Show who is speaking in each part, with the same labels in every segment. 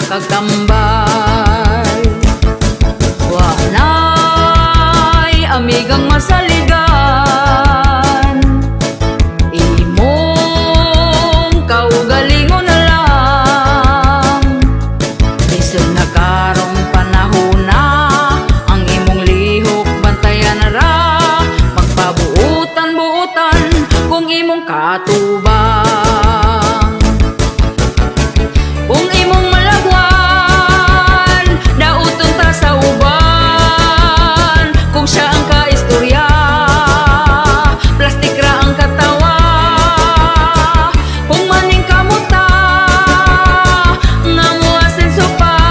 Speaker 1: kagtambal. Wanay amigang masaligan, imong kaugalingon na lang. Lisod na karong panahon na, ang imong lihok bantayan na ra. Magpabuutan-buutan kung imong katubang. Kung imong malagwan, dauton ta sa uban. Kung siya ang kaistorya, plastik ra ang katawa. Kung maning kamuta, nga muasenso pa,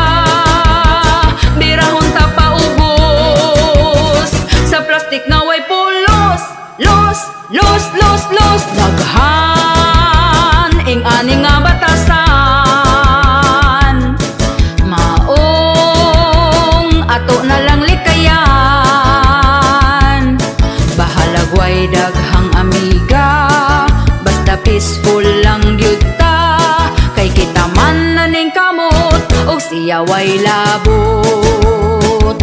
Speaker 1: birahon ta paubos. Sa plastik na way pulos, los, los, los, los. Daghan ing ani nga batasan, maong ato na lang likayan. Bahalag way daghang amiga, basta peaceful lang gyud ta. Kay kita man na ning kamot, og siya way labot.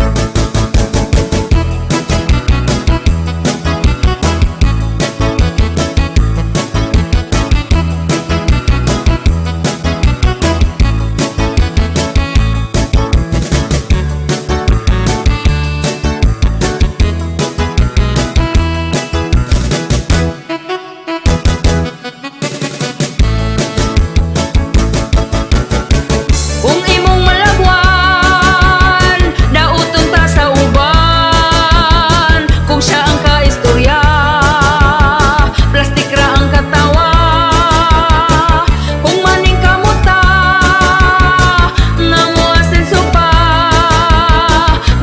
Speaker 1: Kung imong malagwan, dauton ta sa uban. Kung siya ang kaistorya, plastik ra ang katawa. Kung maning kamuta, nga muasenso pa,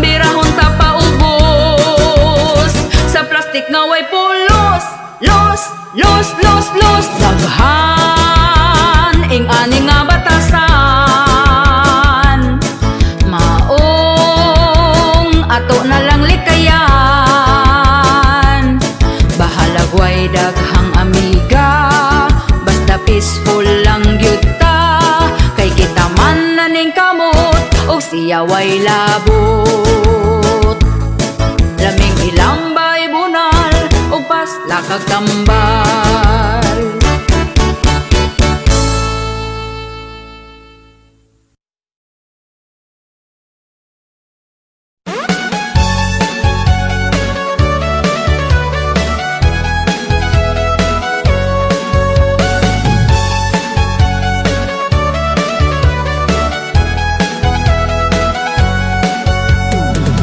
Speaker 1: birahon ta paubos. Sa plastik nga way pulos, los, los, los, los. Daghan ing ani nga batasan, maong ato na lang likayan. Bahalag way daghang amiga, basta peaceful lang gyud ta. Kay kita man na ning kamot, og siya way labot. Laming ilambay bunal, og pasla kagtambal.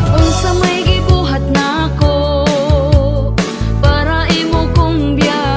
Speaker 2: Unsa may gibuhat nako para imo kong biyahe.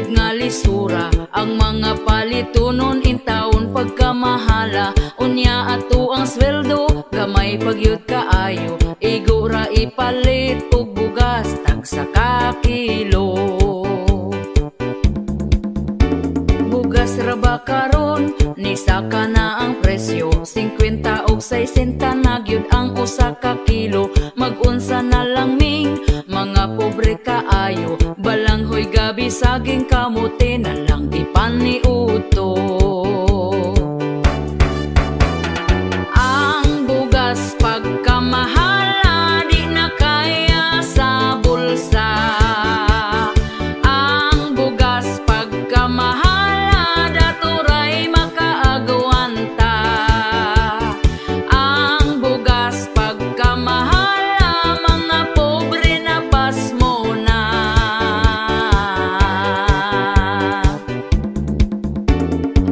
Speaker 1: gyud nga lisura ang mga palitunon in taon pagkamahala. Unya ato ang sweldo gamay pagyud kaayo, igura ipalit og bugas tag sa kakilo. Bugas ra ba karon ni saka na ang presyo, 50 og 60 na gyud ang usa ka kilo. Mag-unsa na lang ming mga pobre kaayo, balanghoy gabi saging kamote na lang di paniuto. Ang bugas pagkamahala di na kaya sa bulsa. Ang bugas pagkamahala daturay makaagwanta. Ang bugas pagkamahala mga pobre na pasmo na.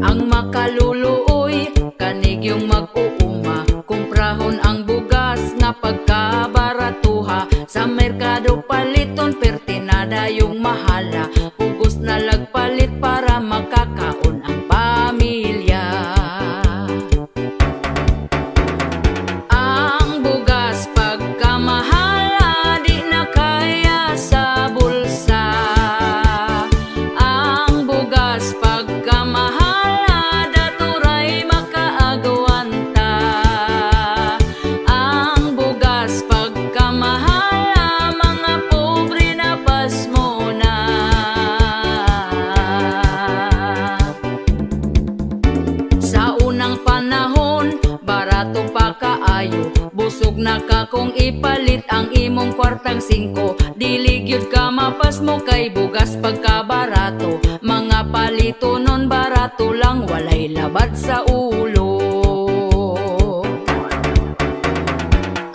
Speaker 1: Ang makaluluoy kanig yung mag-uuma, kumprahon ang bugas nga pagkabaratuha. Sa merkado paliton pertinada yung mahala, pugos na lagpalit para makakaon ang pamilya. Ang bugas pagkamahala di na kaya sa bulsa. Ang bugas pagkamahala daturay makaagwanta. Ang bugas pagkamahala mga pobre na pasmo na. Sa unang panahon barato pa kaayo, busog na ka kung ipalit ang imong kwartang 5. Dili gyud ka mapasmo kay bugas pagkabarato. Mga palito nun barato lang, walay labad sa ulo.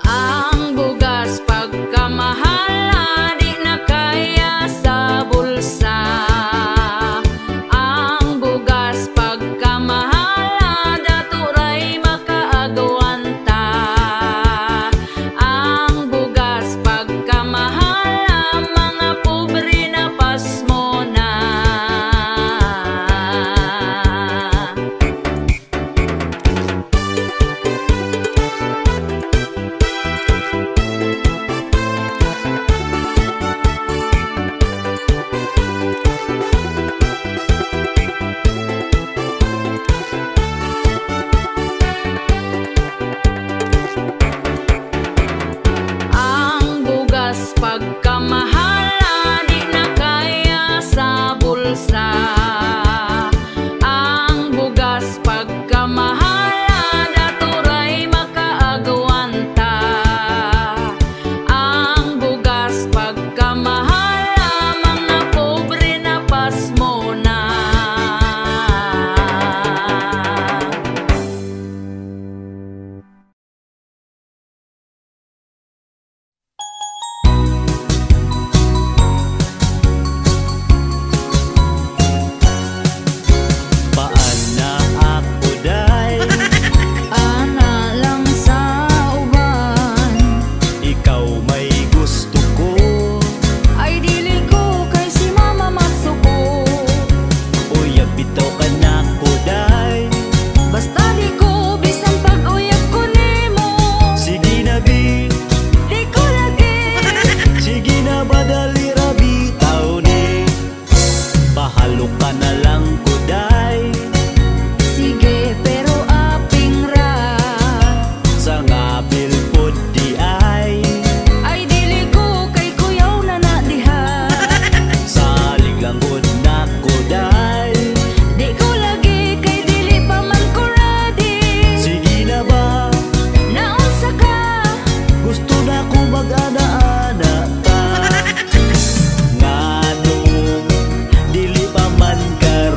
Speaker 1: Ang bugas pagkamahala di na kaya sa bulsa. Ang bugas pagkamahala daturay makaagwanta. Ang bugas pagkamahala mga pobre na pasmo na. Ang bugas pagkamahala di na kaya sa bulsa. Ang bugas pagkamahala daturay makaagwanta. Ang bugas pagkamahala mga pobre na pasmo na.
Speaker 2: Paan na ako day,
Speaker 1: Ana lang sa uban,
Speaker 2: ikaw may gusto ko.
Speaker 1: ay dili ko kay si mama masuko.
Speaker 2: Uyab bitaw ka na ko day,
Speaker 1: Basta di ko bisan pag-uyab ko nimo.
Speaker 2: sige na bi,
Speaker 1: Di ko lagi
Speaker 2: sige na badali ra bitaw ni. Bahalo ka na lang ko day,
Speaker 1: sige pero aping ra.
Speaker 2: sa ngabil pod di ay.
Speaker 1: Ay dili ko kay kuyaw na na diha.
Speaker 2: Salig lang gud na ko day,
Speaker 1: Di ko lagi kay dili pa man ko ready.
Speaker 2: sige na ba,
Speaker 1: Naunsa ka
Speaker 2: gusto na ko mag-ana-ana ka. Nganong dili pa man ka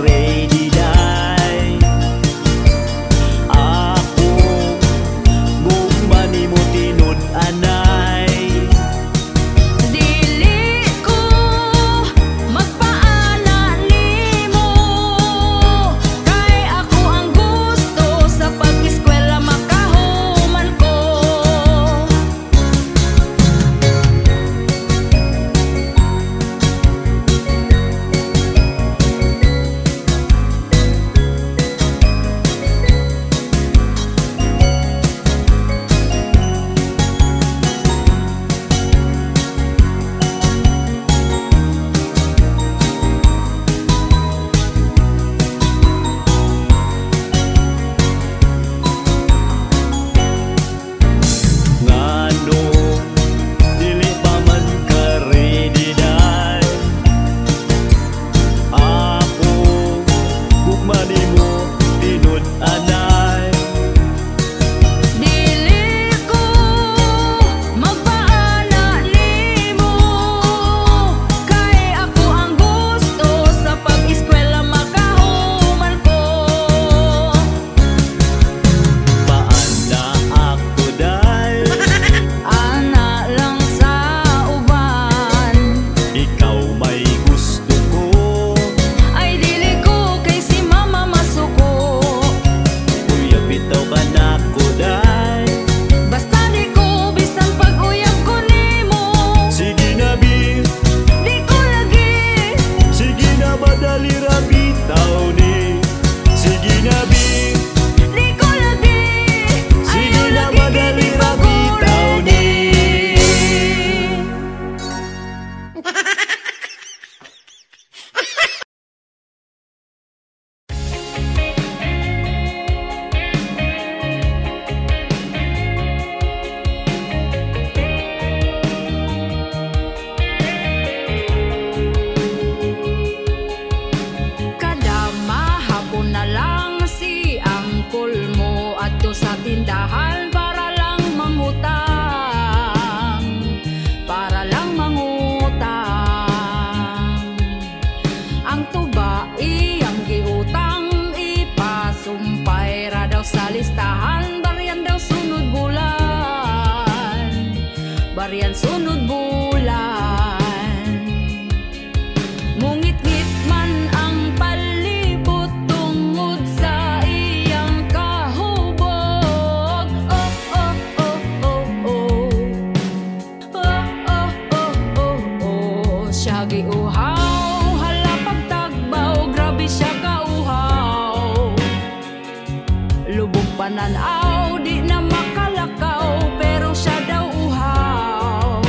Speaker 1: pananaw, di na makalakaw, pero siya daw uhaw.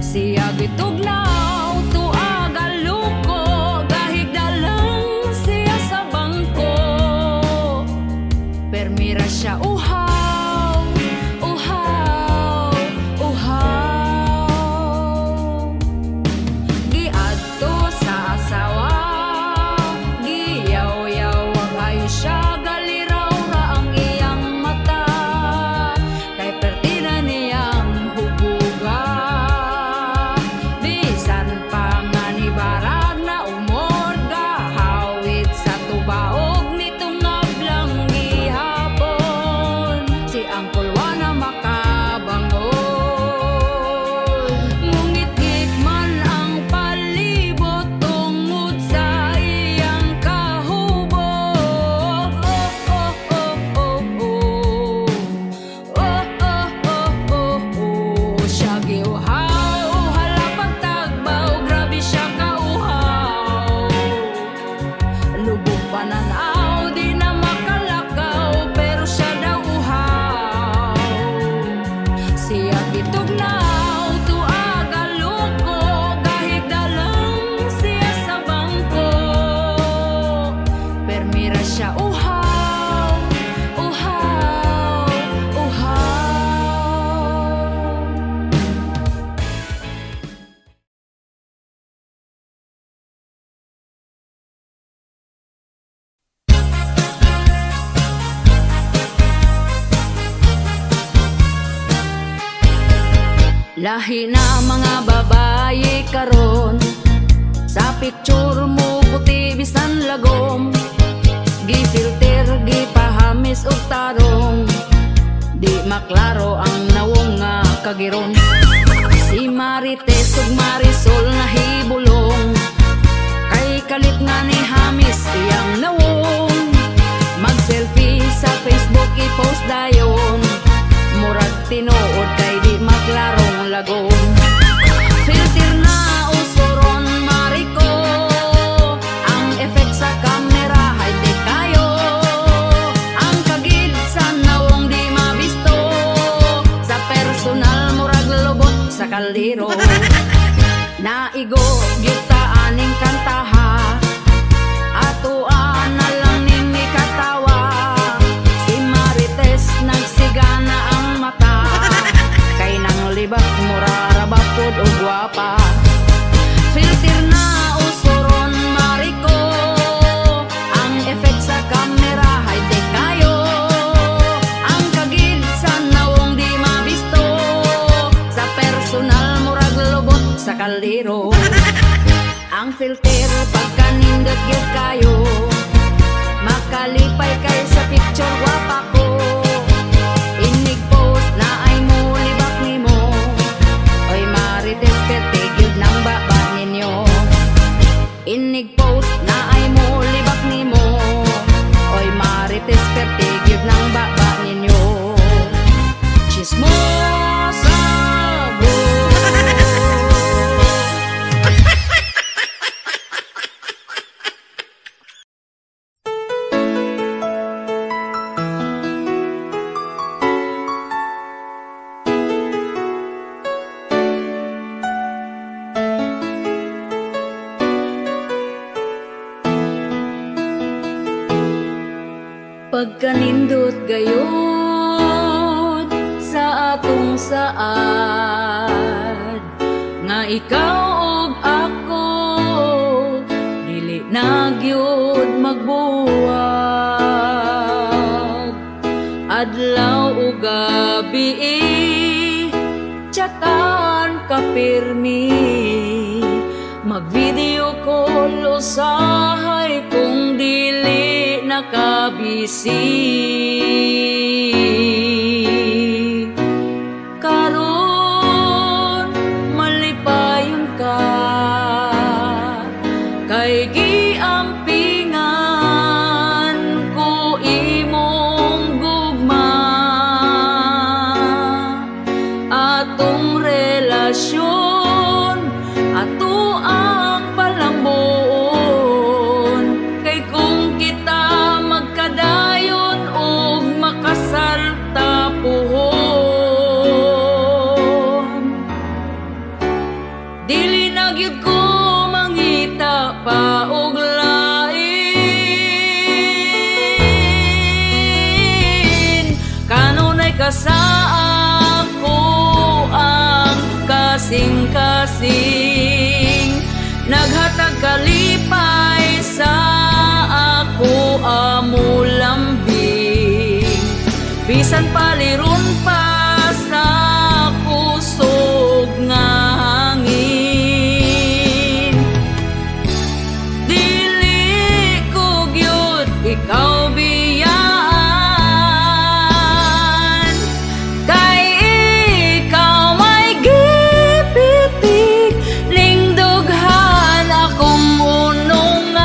Speaker 1: Siya gitugnaw, tuag aluko, gahigdalang siya sa bangko. Permira siya uhaw, uhaw, uhaw. Giadto sa asawa, giyaw-yaw ang ayo siya, galiraw ra ang iyang mata. Kay pertina niyang hubuga, bisan pa nga ni barag na umor, gahawit sa tubaog nitong ngablang gihapon. Si Angkol Juan na makabangon, ngungit-ngit man ang palibot tungod sa iyang kahubog. Siya giuhaw, hala pagtagbaw, grabe siya kauhaw. Lubog pananaw, di na makalakaw, pero siya daw uhaw. Siya gitugnaw, tuag aluko, gahigdalang siya sa bangko. Permira siya uhaw, uhaw, uhaw. Lahi na mga babaye karon, sa picture mo puti bisan lagom, gifilter, gipahamis og tarong, di maklaro ang nawong nga kagiron. Si Marites ug Marisol nahibulong, kay kalit nga ni hamis iyang nawong. Mag-selfie sa Facebook i-post dayon, murag tinuod kay di maklarong lagom. Filter na usuron mariko, ang effect sa camera high-tech kayo. Ang kagid sa nawong di mabisto, sa personal murag lubot sa kaldero. Naigo gyuta aning kantaha, atuan na lang ning mikatawa. Si Marites nagsigana ang mata, kay nang libak murarabapod o gwapa. Filter na usuron mariko, ang effect sa camera high-tech kayo. Ang kagid sa nawong di mabisto, sa personal murag lubot sa kaldero. Ang filter pagkanindot gyud kayo, makalipay kay sa picture gwapa ko. Inig post na ay mo libak nimo, oy Marites perte gyud nang baba ninyo. Inig post na ay mo libak nimo, oy Marites perte gyud nang baba ninyo. Chismosa bo. Pagkanindot gayod sa atong saad, nga ikaw ug ako dili na gyud magbuwag. Adlaw ug gabi chatan ka pirmi, mag-video call usahay kung dili nakabisi. Karon malipayon ka, kay giampingan ko imong gugma. Atong relasyon, ato ang palambuon, kay kung kita magkadayon o lasing, naghatag kalipay sa ako amo lambing, bisan paliron pa sa kusog nga hangin. Dili ko gyud ikaw biyaan, kay ikaw may gipitik, lingdughan akong unungan.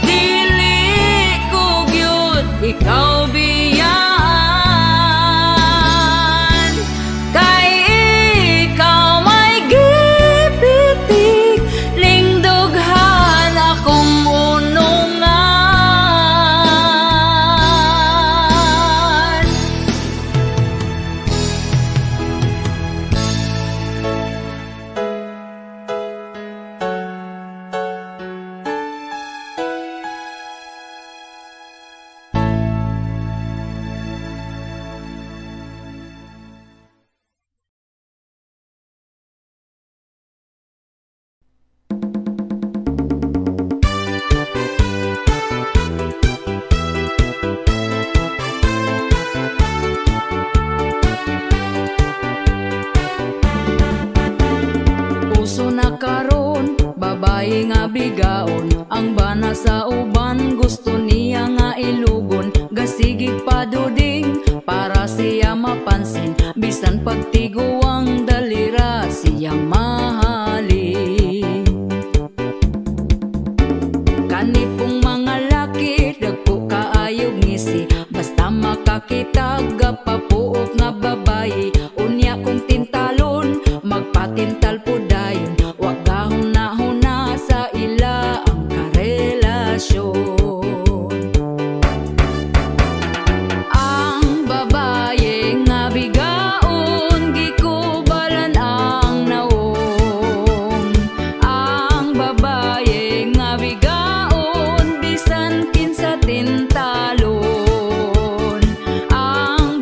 Speaker 1: Dili ko gyud ikaw biyaan, kay ikaw may gipitik, lingdughan akong unungan. Puso na karon, babae nga bigaon, ang bana sa uban gusto niya nga ilugon, gasigig paduding para siya mapansin, bisan pagtiguang dalira siya mahalin. Kanipong mga laki dagko kaayog ngisi, basta makakitag papuok nga babae, unya kong tintalon magpatintal po dayon, wag gahuna-huna sa ila ang karelasyon. Ang babaye nga bigaon, gikubalan ang naong. Ang babaye nga bigaon, bisan kinsa tintalon. Ang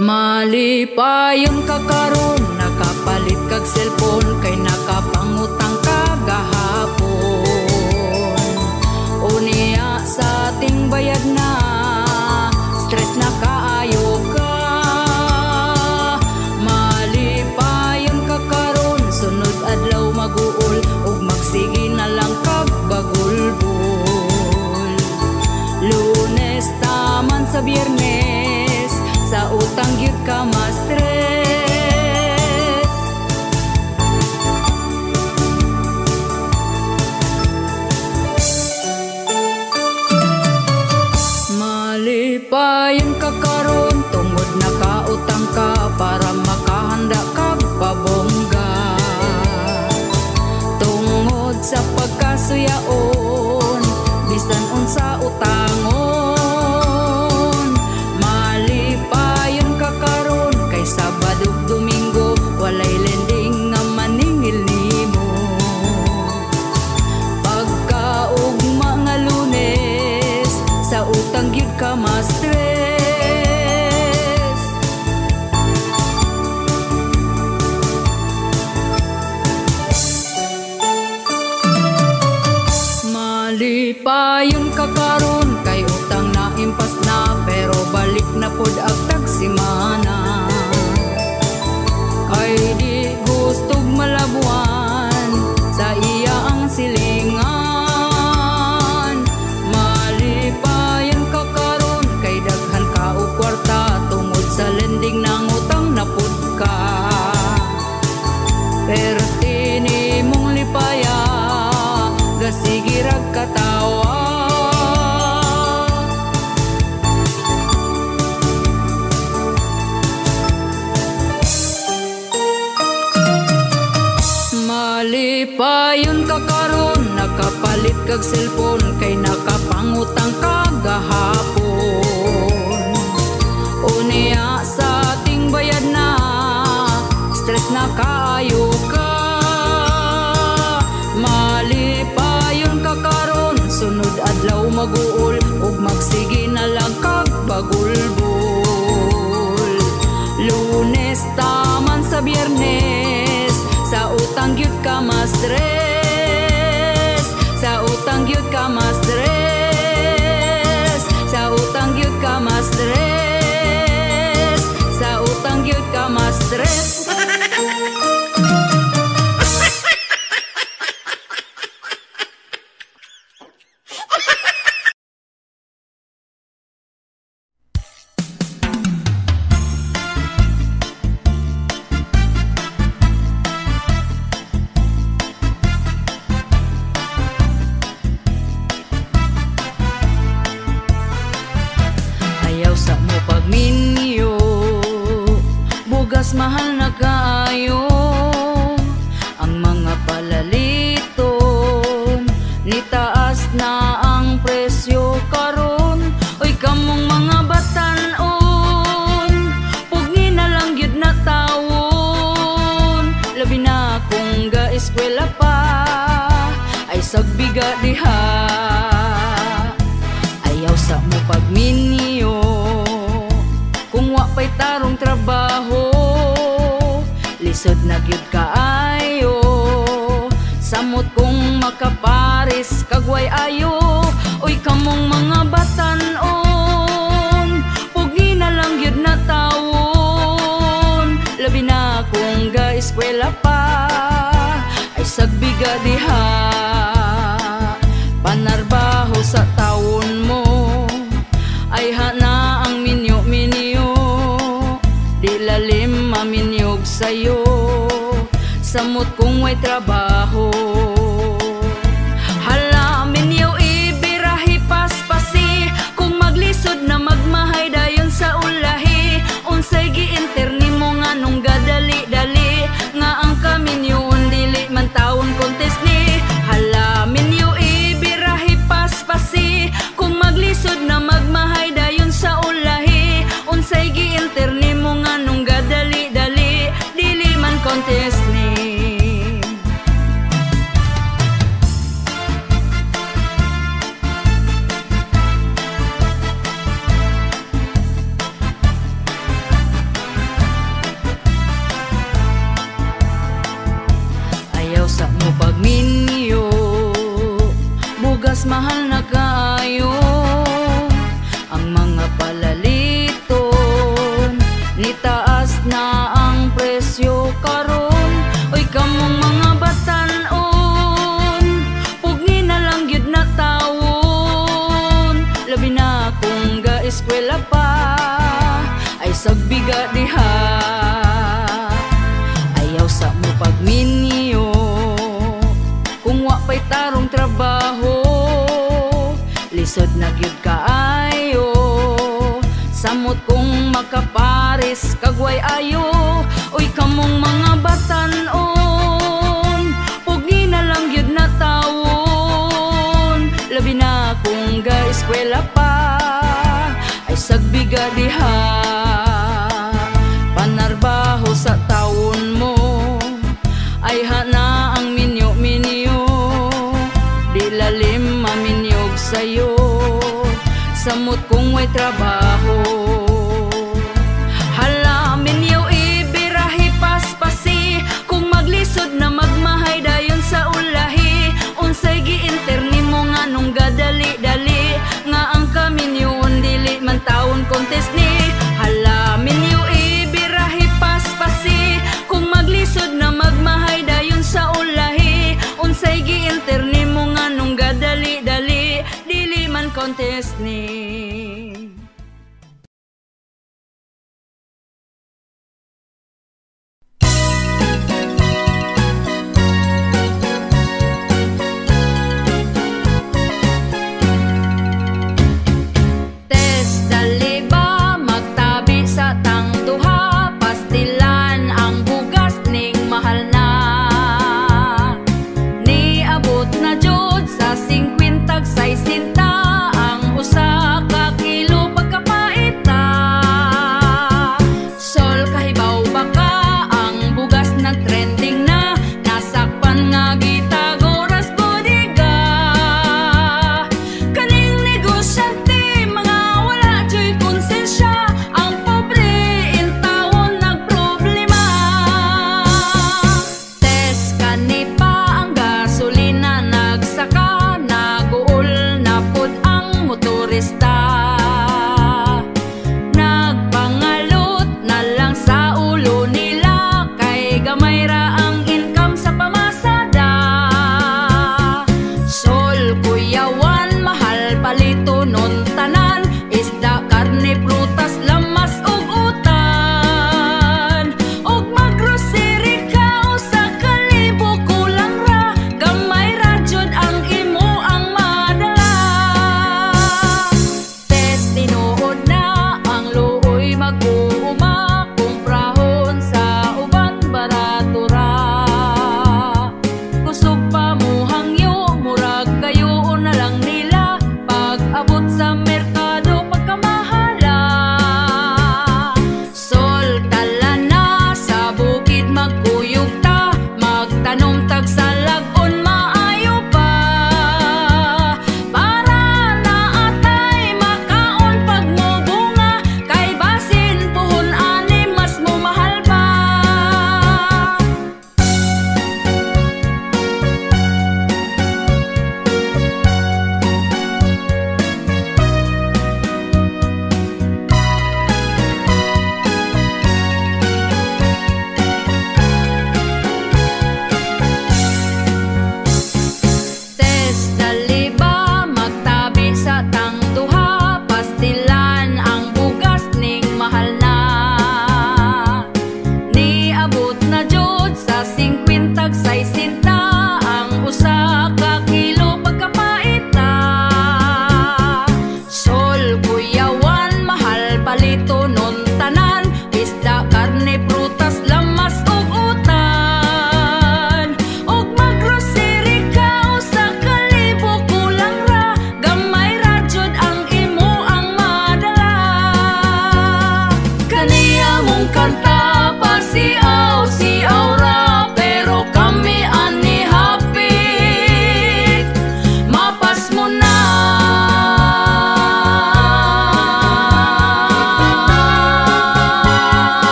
Speaker 1: Malipayon ka karon, nakapalit kag cellphone, kay nakapangutang ka gahapon. Unya sa ating bayad na, stress na kaayo ka. Malipayon ka karon, sunod adlaw maguol, ug magsige na lang kag bagulbol. Lunes taman sa Biyernes, sa utang gyud ka ma-stress. Malipayon ka karon, tungod nakautang ka para makahanda kag pabongga. Tungod sa pagkasuyaon, bisan unsa utangon. Sabado Domingo, walay lending nga maningil nimo. Pagkaugma nga Lunes, sa utang gyud ka ma-stress. Malipayon ka karon, kay utang na impas na, pero balik na pod agtag simana. Kay di gustog malabuan sa iya ang silingan. Malipayon ka karon, kay daghan ka og kwarta, tungod sa lending nang utang na pud ka. Perti nimong lipaya, gasige rag katawa. Malipayon ka karon, nakapalit kag cellphone, kay nakapangutang ka gahapon. Unya sa ating bayad na, stress na kaayo ka. Malipayon ka karon, sunod adlaw maguol, ug magsige na lang kag bagulbol. Lunes taman sa Biyernes, sa utang gyud ka ma-stress. Sa utang gyud ka ma-stress. Sa utang gyud ka ma-stress. Sa utang gyud ka ma-stress. Mahal na kaayo ang mga palaliton, nitaas na ang presyo karon. Oy kamong mga batan-on, pugni na lang gyud na tawon. Labi na kung ga-eskwela pa, ay sagbiga diha. Ayaw sa mo pagminyo, kung wa pa'y tarong trabaho. Lisod na gyud kaayo, samot kung makaparis kagway ayo. Oy kamong mga batan-on, pugi na lang gyud na tawon. Labi na kung ga-eskwela pa, ay sagbiga diha. Panarbaho sa tawon mo, ay hana ang minyo-minyo. Di lalim maminyog sa'yo, samot kung may trabaho. Hala minyo ibirahi paspasi, kung maglisod na magmahay dayon sa ulahi. Unsay gi-interni mo nga nung gadali-dali, nga ang kaminyoon dili man taon kontes ni. Hala minyo ibirahi paspasi, kung maglisod na magmahay dayon sa ulahi. Unsay gi-interni mo nga nung gadali-dali, dili man contest ni. mas mahal na kaayo ang mga palaliton, nitaas na ang presyo karon. Oy kamong mga batan-on, pugni na lang gyud na tawon. Labi na kung ga-eskwela pa, ay sagbiga diha. Ayaw sa mo pagminyo, kung wa pa'y tarong trabaho, lisod na gyud kaayo. Samot kung makapares kagway ayo. Oy kamong mga batan-on, pugi na lang gyud na tawon. Labi na kung ga-eskwela pa, ay sagbiga diha. Panarbaho sa taon mo, ay hana ang minyo-minyo, di lalim maminyog sa'yo. Samot kung may trabaho, hala minyo ibirahi paspasi. Kung maglisod na magmahay dayon sa ulahi, unsay giinterni mo nga nung gadali-dali, nga ang kaminyon dili man taon contest ni. Hala minyo ibirahi paspasi. Kung maglisod na magmahay dayon sa ulahi, unsay giinterni mo nga nung gadali-dali, dili man contest ni. Test dali ba magtabi sa tang duha, pastilan ang bugas ning mahal na. Niabot na jud sa 50 60 ang usa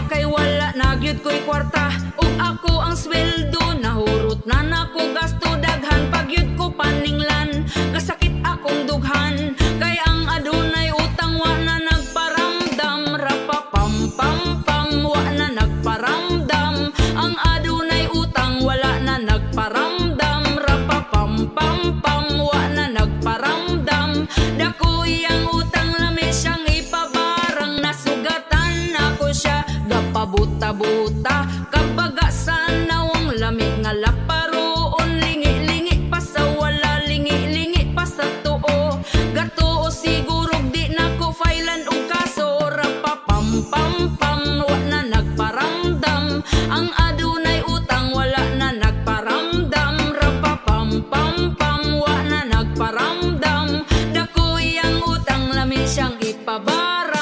Speaker 1: kay wala nagyud ko'y kwarta. Ug ako ang sweldo, nahurot na nako gasto daghan. Pagyud ko paninglan, kasakit akong dughan. Kay ang adunay utang wa na nagparamdam. Rapapam pam pam, wa na nagparamdam. Ang adunay utang wala na nagparamdam. Rapapam pam pam, wa na nagparamdam. Dako iyang utang lami siyang ipabarang. Nasugatan ako siya gapabuta-buta. Kabaga sa nawang lamig nga laparoon. Lingi-lingi pa sa wala, lingi-lingi pa sa tuo. Gatuo siguro di nako failan og kaso. Rapapam pam pam, wa na nagparamdam. Ang adunay utang wala na nagparamdam. Rapapam pam pam, wa na nagparamdam. Dako iyang utang lami siyang ipabarang.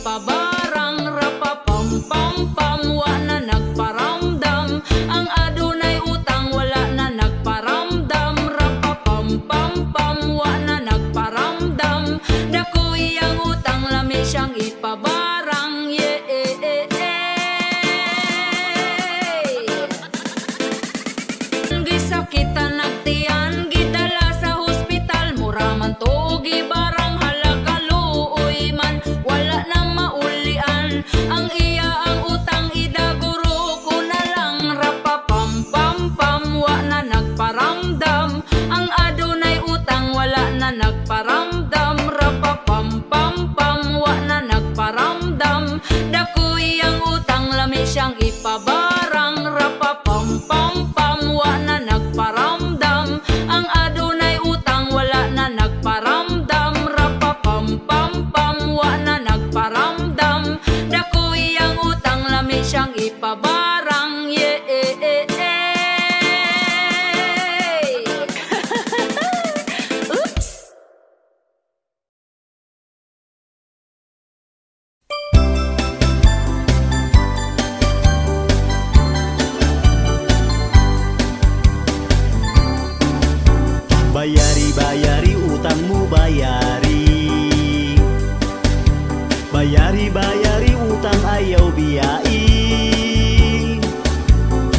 Speaker 1: Ipabarang rapapam pam pam, wa na nagparamdam. Ang adunay utang wala na nagparamdam. Rapapam pam pam, wa na nagparamdam. Dako iyang utang lami siyang ipabarang. Gisakitan nagtiyan, gidala sa hospital. Mura man to gibarang halakaluoy man. Wala na maulian, ang iya ang utang idaguro ko na lang. Rapapam pam pam, wa na nagparamdam. Ang adunay utang wala na nagparamdam. Rapapam pam pam, wa na nagparamdam. Dako iyang utang lami siyang ipabarang. Rapapam pam pam, wa na nagparamdam. Ang adunay utang wala na nagparamdam. Rapapam pam pam, wa na nagparamdam. Dako iyang utang lami siyang ipabarang. Oops!
Speaker 2: Bayari, bayari utangmu bayari. Bayari, bayari utang ayaw biyai.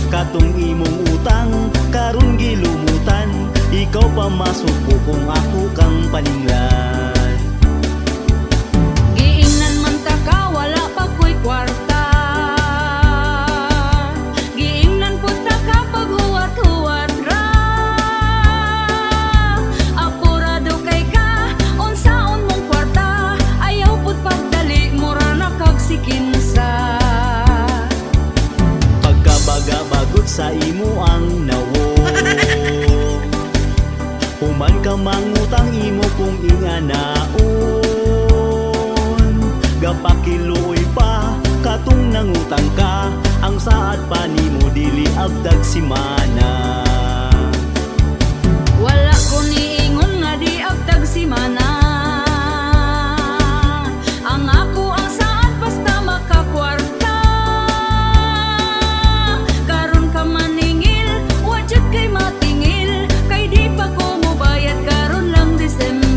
Speaker 2: Katong imong utang karon gilumutan. Ikaw pa masuko kung ako kang paninglan.
Speaker 1: Giingnan man ta ka, wala pa ko'y kwarta. Giingnan po ta ka pag huwat-huwat ra. Apurado kay ka, unsaon mong kwarta. Ayaw po't pagdali, mura na kagsikinsa.
Speaker 2: Pagkabaga-bagot sa imo ang nawo. Human ka mangutang imo kung inganaon. Gapakiluoy pa katong nangutang ka. Ang saad pa nimo dili abdag simana.
Speaker 1: Wala ko niingon nga di abdag simana. Ang ako ang saan basta makakwarta. Karon ka maningil, wajud kay matingil. Kay di pa ko mobayad karon lang December.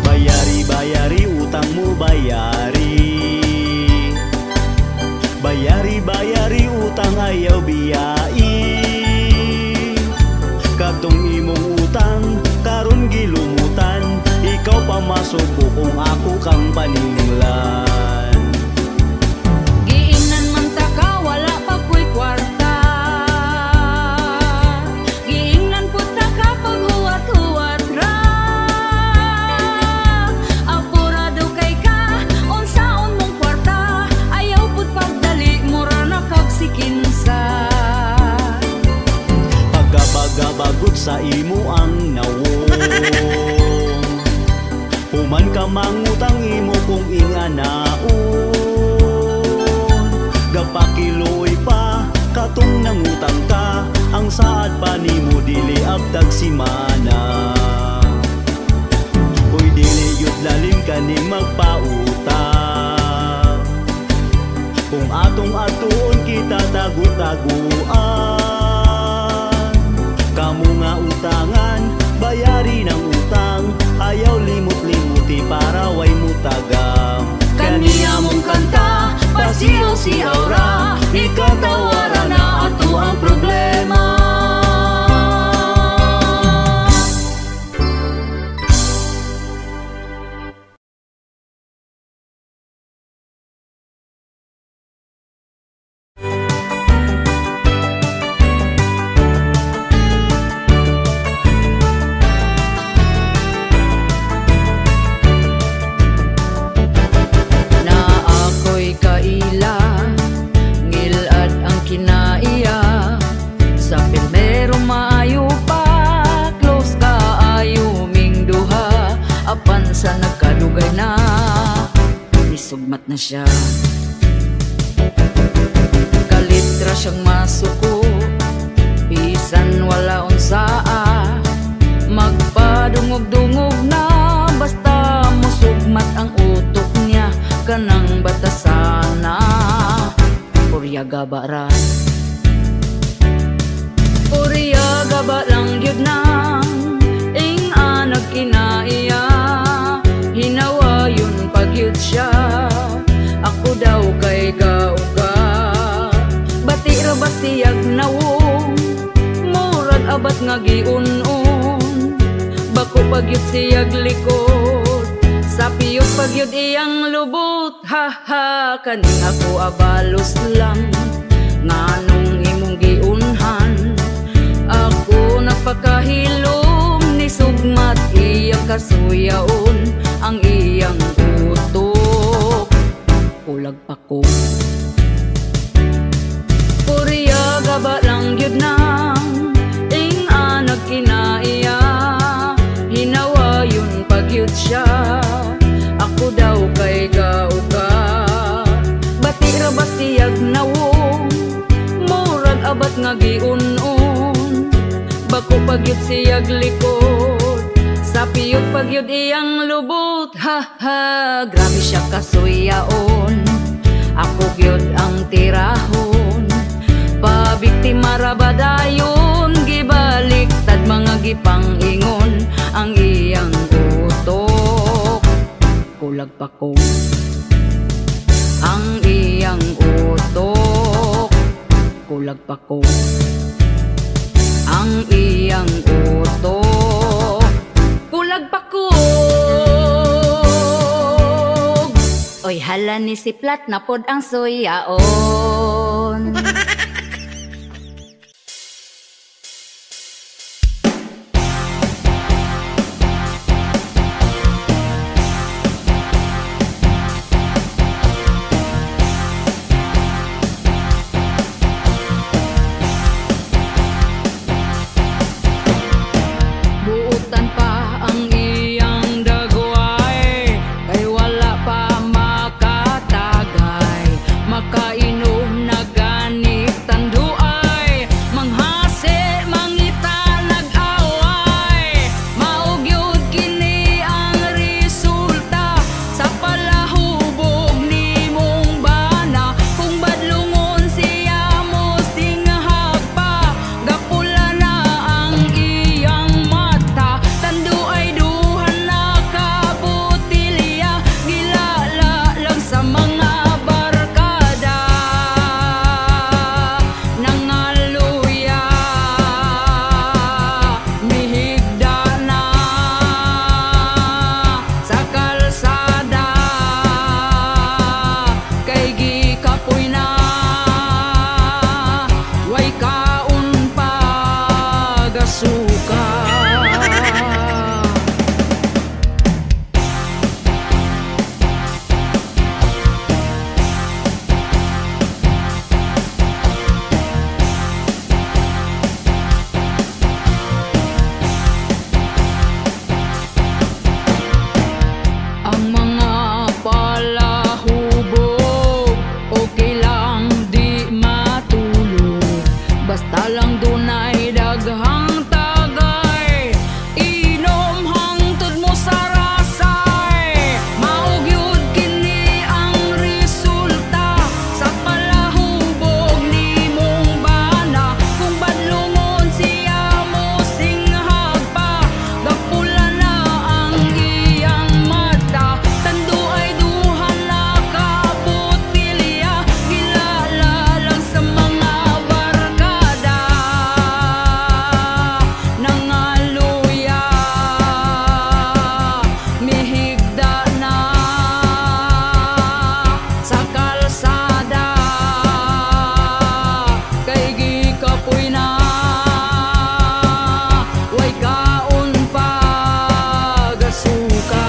Speaker 2: Bayari, bayari utangmu bayari. Bayari, bayari utang ayaw biyai. Katong imong utang karon gilumutan. Ikaw pa masuko kung ako kang paninglan.
Speaker 1: Giingnan man ta ka, wala pa ko'y kwarta.
Speaker 2: sa imo ang nawong. Human ka mangutang imo kung inganaon, gapakiloy pa katong nangutang ka, ang saad pa nimo dili abdag simana. Uy dili yut lalim kaning magpautang, kung atong atuon kita tagu-taguan. Kamu nga utangan, bayari ng utang, ayaw limot-limuti para way mutagam.
Speaker 1: Kaniya mong kanta, pasiyaw-siyaw ra, ikatawaran na ato ang problema. Sa nagkalugay na isugmat na siya, kalitra siyang masuko, bisan wala unsaa, magpadungog-dungog na basta musugmat ang utok niya, kanang batasana puryaga ba ra, puryaga ba lang yun nang ing-anak kinaiya. Hinawa yun pagyud siya, ako daw kay gauga. Bati ra ba siyag nawong, murag abat nga giun-un. Bako pagyud siyag likod, sa piyok pagyud iyang lubot. Ha ha, kaning ako abalos lang, nganong imong giunhan. Ako nagpakahilom, ni sugmat iyang kasuyaon. Ang iyang utok, kulag pa ko. Puryaga ba lang yun nang ing-anak kinaiya. Hinawa yun pagyud siya, ako daw kay gauga. Bati ra ba siyag nawong, murag abat nga giun-un. Bako pagyud siyag likod, sa piyok pagyud iyang lubot. Ha ha, grabe siya kasuyaon, ako gyud ang tirahon. Pabiktima ra ba dayon, gibaliktad mga gipang-ingon. Ang iyang utok, kulag pa ko. Ang iyang utok, kulag pa ko. Ang iyang utok, kulag pa ko. Oy hala ni si Plat na pod ang suyaon. basta lang dunay daghang tagay. Inom hangtod mo sa rasay, maog yun kini ang resulta sa palahubog ni mong bana. Kung badlungon siya mo singhag pa, gapula na ang iyang mata. Tando ay duha na kabutilya, kilala lang sa mga barkada. Nangaluya, mihigda na sa kalsada, kay gikapoy na way kaon pa gasuka.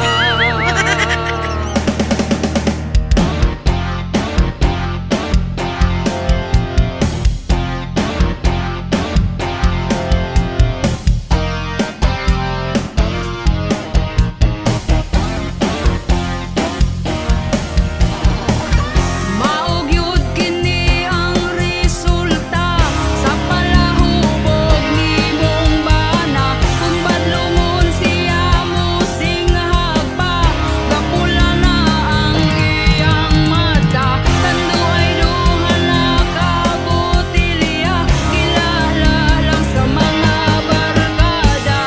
Speaker 1: Maog yun kini ang resulta sa palahubog ni mong bana. Kung badlungon siya mo singhag pa, gapula na ang iyang mata. Tando ay duha na kabutilya, kilala lang sa mga barkada.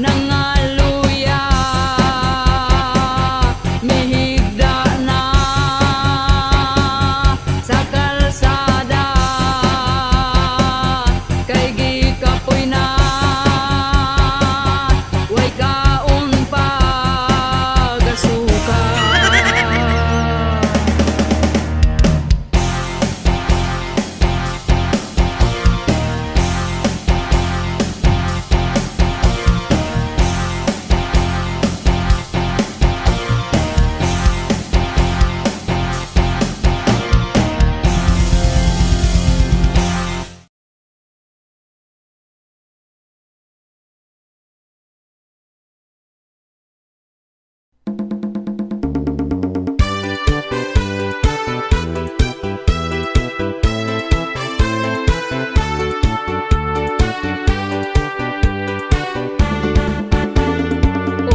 Speaker 1: Nangaluya, mihigda na sa kalsada, kay gikapoy na way kaon pa gasuka.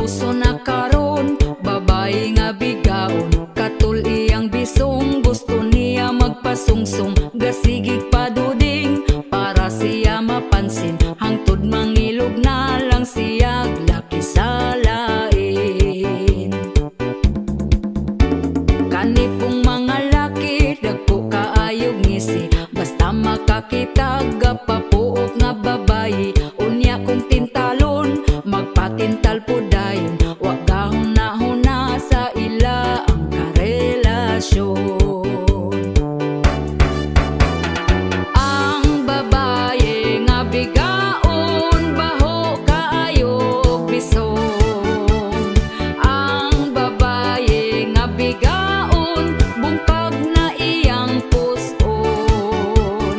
Speaker 1: Uso na karon, babae nga bigaon, katul iyang bisong, gusto niya magpasungsong, gasigig paduding para siya mapansin, hangtod mangilog na lang siya laki sa lain. Kanipong mga laki, dagko kaayog ngisi, basta makakita gapapuok nga babayi, unya kong tintalon, magpatintal po dayon, wag gahuna-huna sa ila ang karelasyon. Ang babaye nga bigaon, baho kaayog bisong. Ang babaye nga bigaon, bungkag na iyang puson.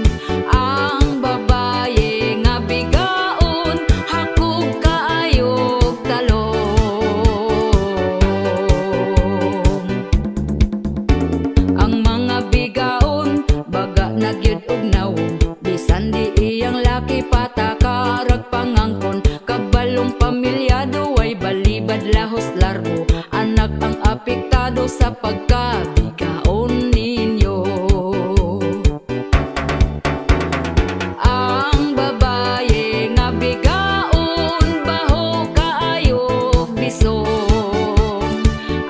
Speaker 1: Ang babaye nga bigaon, hakog kaayog talong. Ang mga bigaon, baga nagyud og nawong, bisan di iyang laki patakarag pangangkon, kabalong pamilyado ay balibad lahos larbo, anak ang apektado sa pagkabigaon ninyo. Ang babaye nga bigaon, baho kaayog bisong.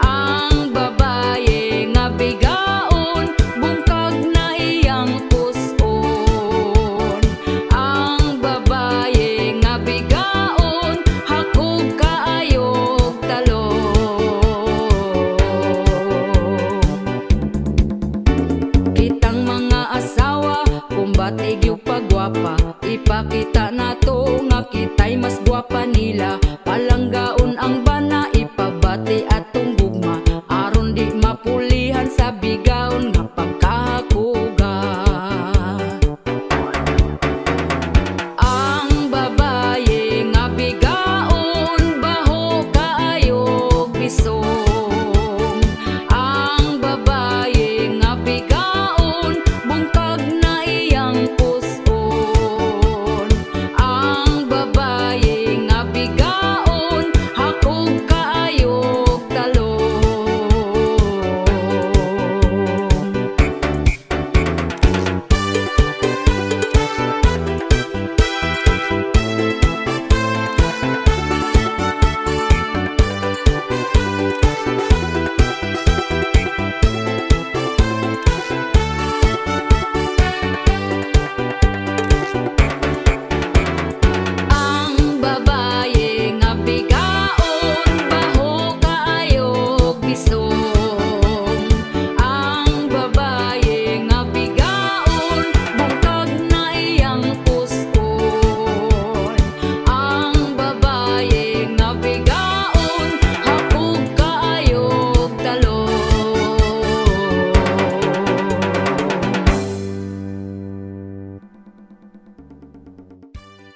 Speaker 1: Ang babaye nga bigaon, bungkag na iyang puson.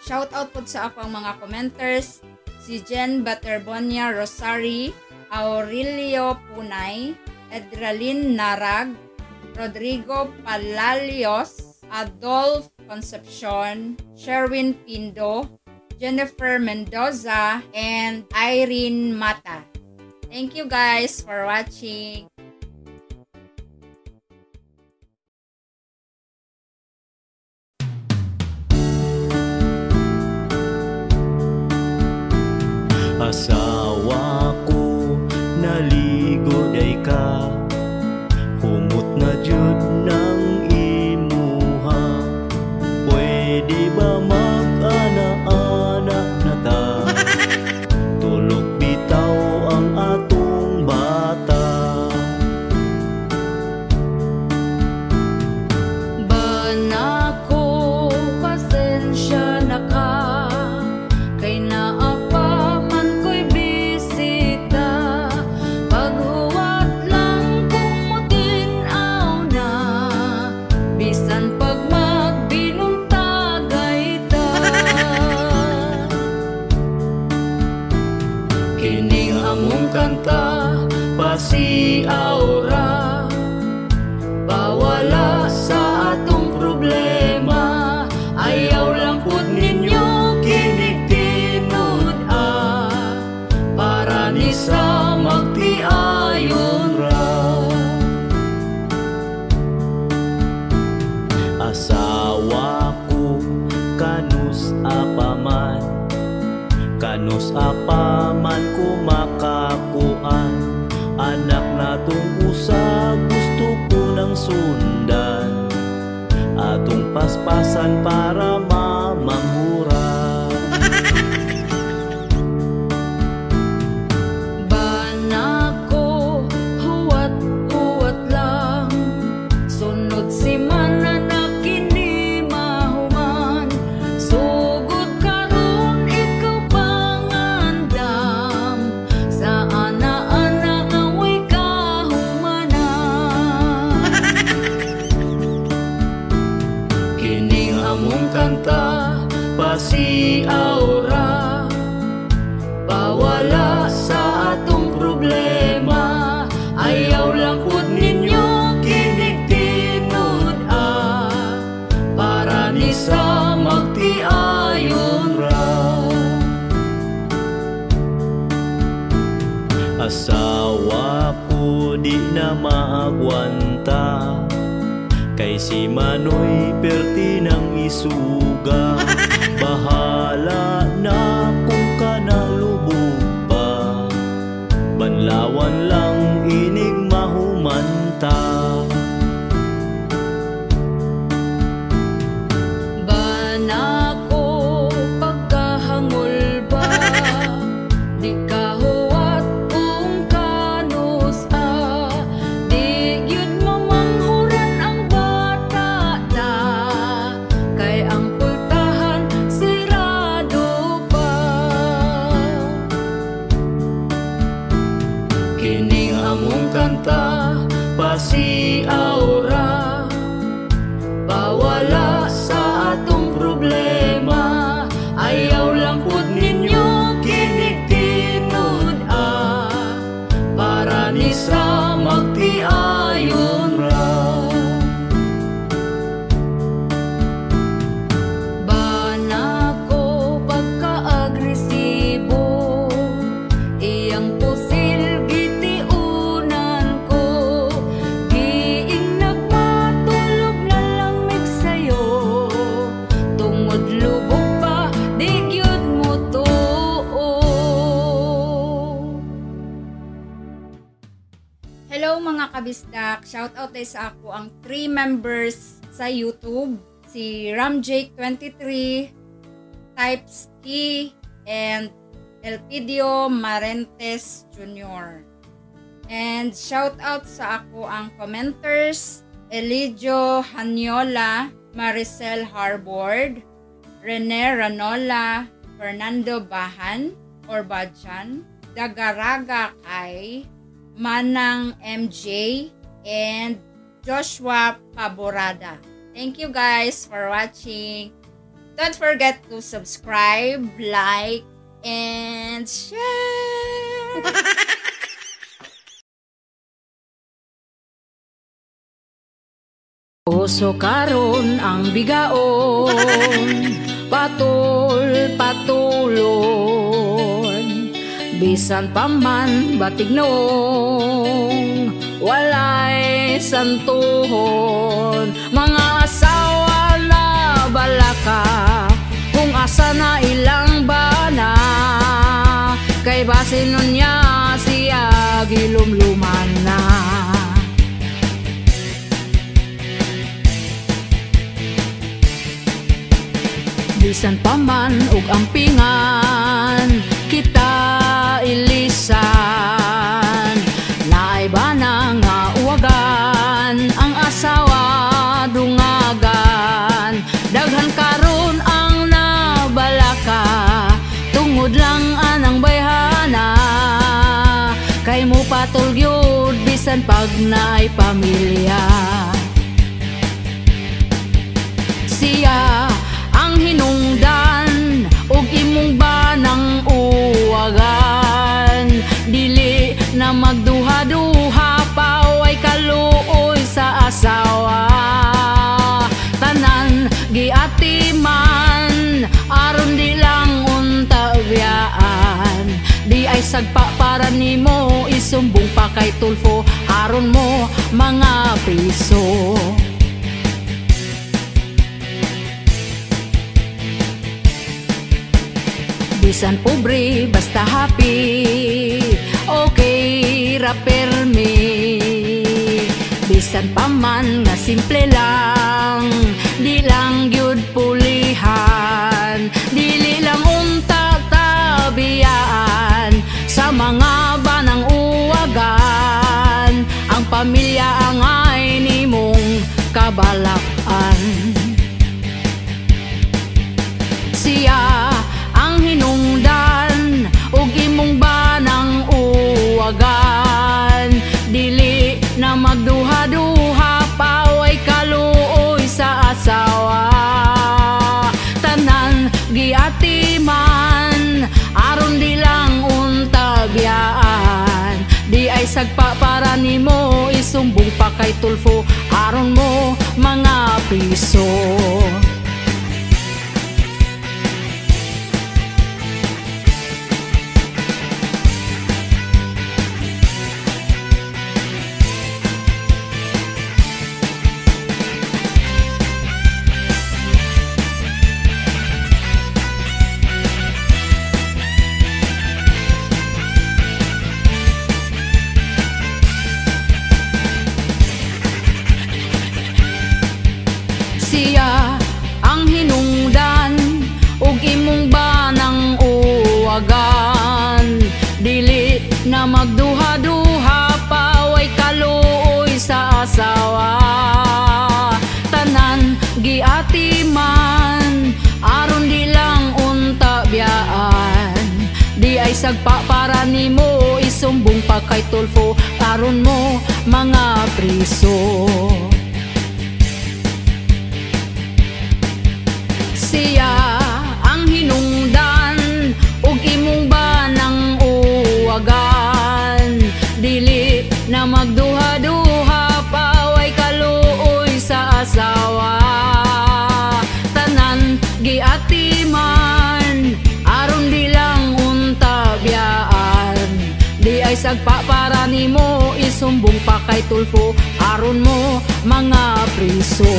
Speaker 3: shout out po sa ako ang mga commenters, si Jen Baterbonia Rosari, Aurelio Punay, Edralin Narag, Rodrigo Palalios, Adolf Concepcion, Sherwin Pindo, Jennifer Mendoza, and Irene Mata. Thank you guys for watching.
Speaker 2: Asawa ko naligo day ka, humot na jud ng imuha. Pwede ba mag-ana-ana na ta? Tulog bitaw ang atong bata.
Speaker 1: Banako, pasensya na ka, kay naapa man ko'y bisita. Paghuwat lang kung mutinaw na, bisan pag magbinuntagay ta. Kining among kanta, pasiaw ra, pawala sa atong problema. Ayaw lang pud ninyo kinig-tinud para ni sa magtiayon ra.
Speaker 2: Asawa ko kanus apaman, kanus apaman ko makakuan. Anak natong usa gusto ko nang sundan, atong paspasan para mamangura.
Speaker 1: Banako, huwat-huwat lang, sunod si mana na kini mahuman. Sugod karon ikaw pangandam, sa ana-ana nga way kahumanan. Kining among kanta, pasiaw ra, pawala sa atong problema. Ayaw lang pud ninyo kinig-tinud para ni sa magtiayon ra.
Speaker 2: Asawa ko di na maagwanta, kay si Manoy perti ng isuga. Bahala na kung kanalubog pa, banlawan lang inig mahumanta.
Speaker 1: Banako, pagkahangol ba, di kahuwat kung kanus di gyud mamanghuran ang bata da, kay ang pultahan sirado pa. Kining among kanta, pasiaw ra, pawala sa atong problema. Ayaw lang pud ninyo kinig-tinud para ni sa magtiayon ra. Banako, pagka-agresibo, iyang pusil gitiunan ko. Giing nagmatulog na lamig sa'yo, tungod lubog pa, di gyud mo tuo.
Speaker 3: Hello mga kabisdak! Shoutout tayo sa ako ang 3 members sa YouTube. Si Ramjake23, Types Key, and Elpidio Marentes Jr. And shoutout sa ako ang commenters, Elidio Hanyola, Maricel Harbord, Rene Ranola, Fernando Bahan or Badjan, Dagaraga Kai, Manang MJ, and Joshua Paborada. Thank you guys for watching. Don't forget to subscribe, like, and share!
Speaker 1: Uso karon ang bigaon, patulon, bisan pa man batignon, walay santuhon. Mga asawa na balaka, kung asa na ilang bana, kay basin nun niya siya gilumluman na. Bisan pa man ug ampingan, kita ilisan. Naay ba na nga uwagan, ang asawa dungagan. Daghan karon ang nabalaka, tungod lang anang bayhana. Kay mo patulgyod bisan pag naay pamilya. Siya ang hinungdan ug imong banang uwagan, dili na magduha-duha pa way kaluoy sa asawa. Tanan giatiman aron di lang unta biyaan, di ay sagpa para nimo isumbong pa kay Tulfo aron mo mga piso. Bisan pobre, basta happy, okay ra permi. Bisan pa man nga simple lang, di lang gyud pulihan, dili lang unta tabiyaan sa mga banang uwagan. Ang pamilya ang ay nimong kabalakan. Siya ang hinungdan ug imong banang uwagan, dili na magduha-duha pa way kaluoy sa asawa. Tanan giatiman aron di lang unta biyaan, di ay sagpa para nimo isumbong pa kay Tulfo aron mo mga piso. Siya ang hinungdan ug imong banang uwagan, dili na magduha-duha pa way kaluoy sa asawa. Tanan giatiman aron di lang unta biyaan, di ay sagpa para nimo isumbong pa kay Tulfo aron mo mga priso. Siya ang hinungdan ug imong banang uwagan, dili na magduha-duha pa way kaluoy sa asawa. Tanan giatiman aron di lang unta biyaan, di ay sagpa para nimo isumbong pa kay Tulfo aron mo mga priso.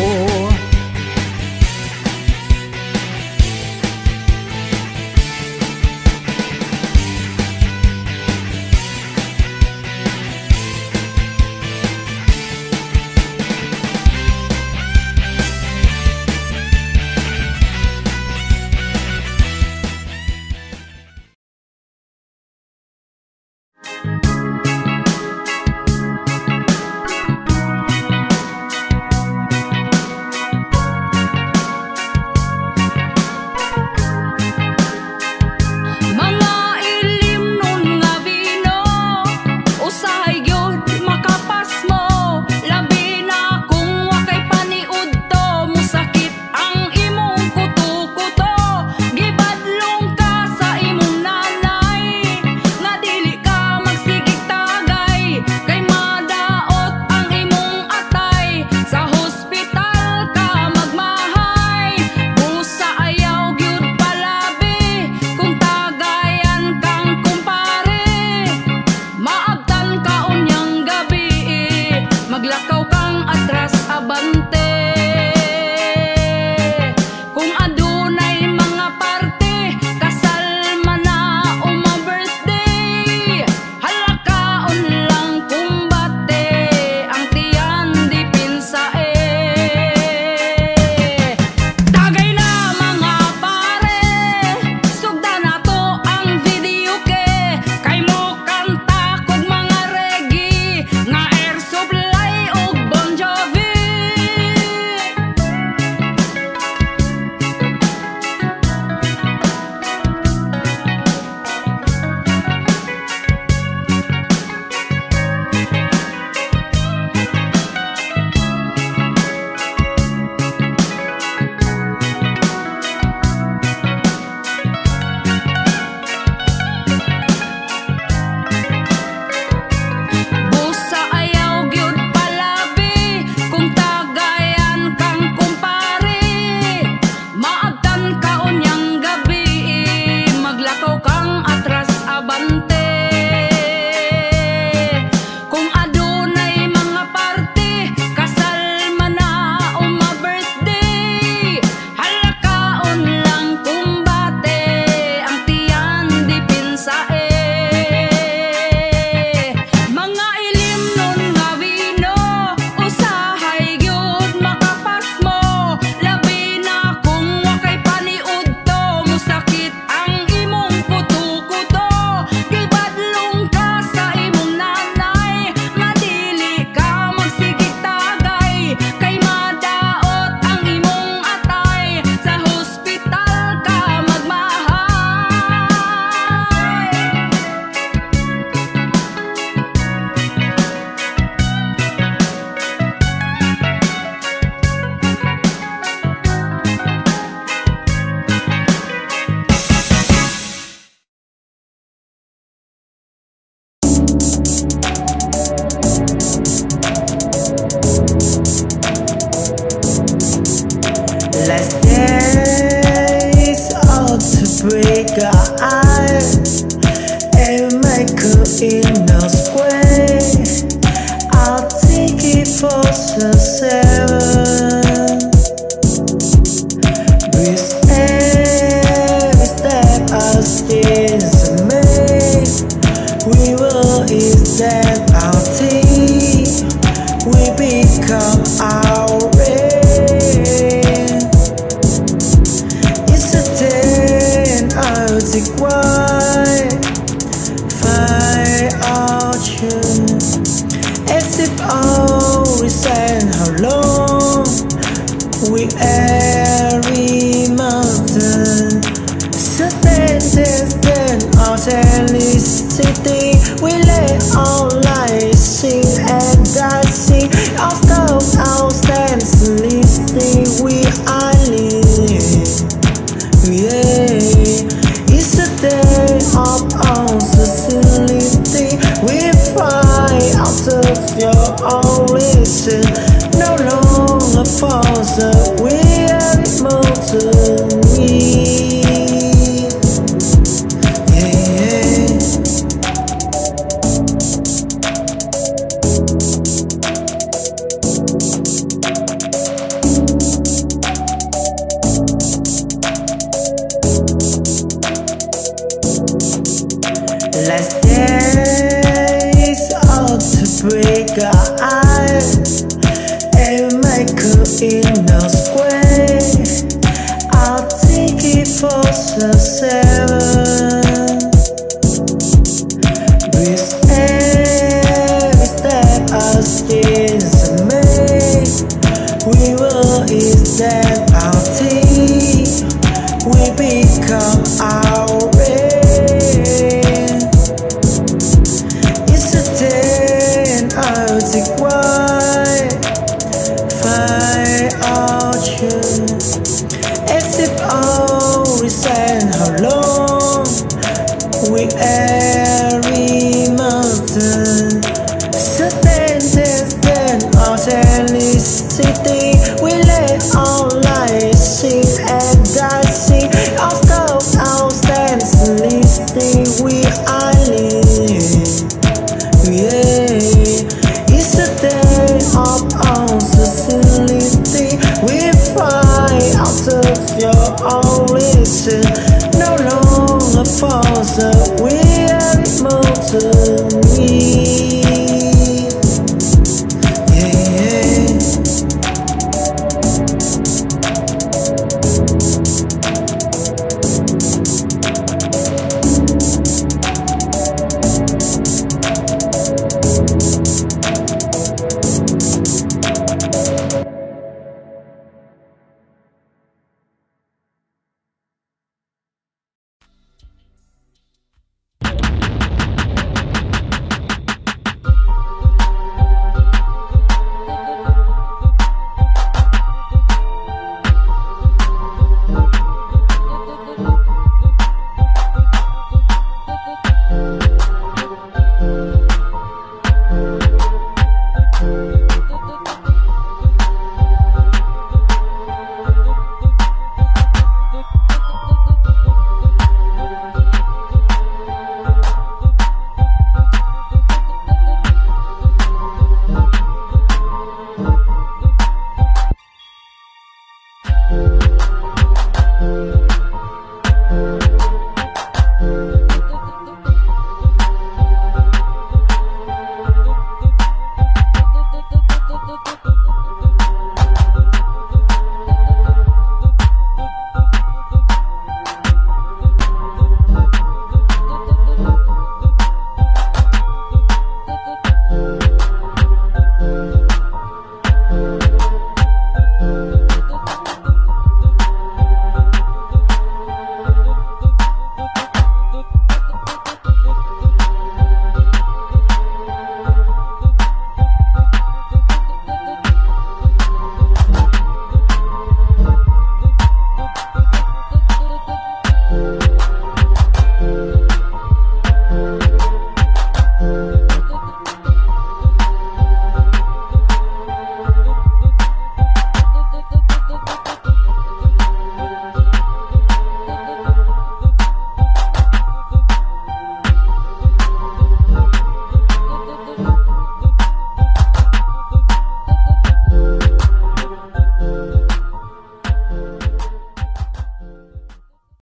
Speaker 4: Last days out to break our eyes and make her in a square. I'll take it for the 7. With every step I is made, we will is that our team. We become our rain. It's a 10 Arctic wine. Find out you. As if always and how long we every mountain. So then our city, we lay our lives sing and dancing. Our thoughts, our stands listening, we are living. Yeah, it's a day of our society. We fly out of your own listen. No longer false, we are immortal. Last days out to break our eyes and make her in a square. I'll take it for the 7. With every step I is made, we will is that our team. We become our